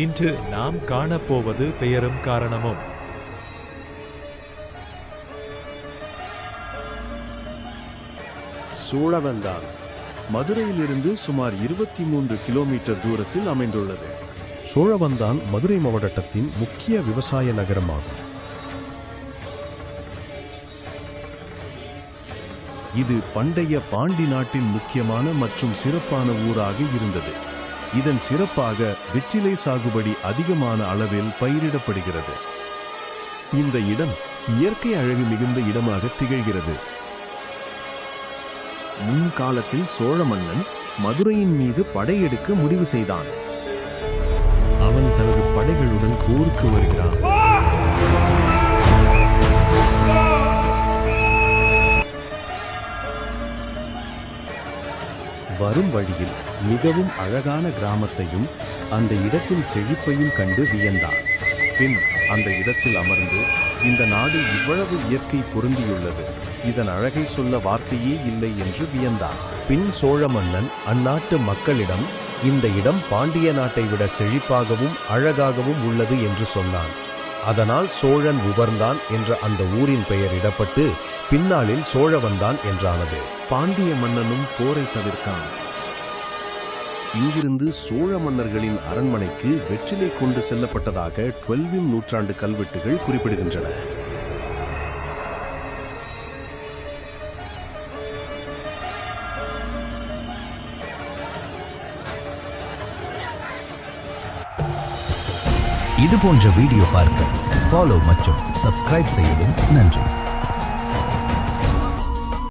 இன்று நாம் காணப்போவது பெயரும் காரணமும். சோழவந்தான் மதுரையிலிருந்து சுமார் 23 கிலோமீட்டர் தூரத்தில் அமைந்துள்ளது. சோழவந்தான் மதுரை மாவட்டத்தின் முக்கிய விவசாய நகரமாகும். இது பண்டைய பாண்டி நாட்டின் முக்கியமான மற்றும் சிறப்பான ஊராக இருந்தது. இதன் சிறப்பாக வெற்றிலை சாகுபடி அதிகமான அளவில் பயிரிடப்படுகிறது. இந்த இடம் இயற்கை அழகு மிகுந்த இடமாக திகழ்கிறது. முன்காலத்தில் சோழ மன்னன் மதுரையின் மீது படையெடுக்க முடிவு செய்தான். அவன் தனது படைகளுடன் போருக்கு வருகிறான். வரும் வழியில் மிகவும் அழகான கிராமத்தையும் அந்த இடத்தின் செழிப்பையும் கண்டு வியந்தான். பின் அந்த இடத்தில் அமர்ந்து, இந்த நாடு இவ்வளவு இயற்கை பொருந்தியுள்ளது, இதன் அழகை சொல்ல வார்த்தையே இல்லை என்று வியந்தான். பின் சோழ மன்னன் அந்நாட்டு மக்களிடம் இந்த இடம் பாண்டிய நாட்டை விட செழிப்பாகவும் அழகாகவும் உள்ளது என்று சொன்னான். அதனால் சோழன் உவர்ந்தான் என்ற அந்த ஊரின் பெயர் இடப்பட்டு பின்னாளில் சோழவந்தான் என்றானது. பாண்டிய மன்னனும் போரை தவிர்த்தான். இங்கிருந்து சோழ மன்னர்களின் அரண்மனைக்கு வெற்றிலை கொண்டு செல்லப்பட்டதாக 12ஆம் நூற்றாண்டு கல்வெட்டுகள் குறிப்பிடுகின்றன. இது போன்ற வீடியோ பார்க்க ஃபாலோ மற்றும் சப்ஸ்கிரைப் செய்யவும் நன்றி.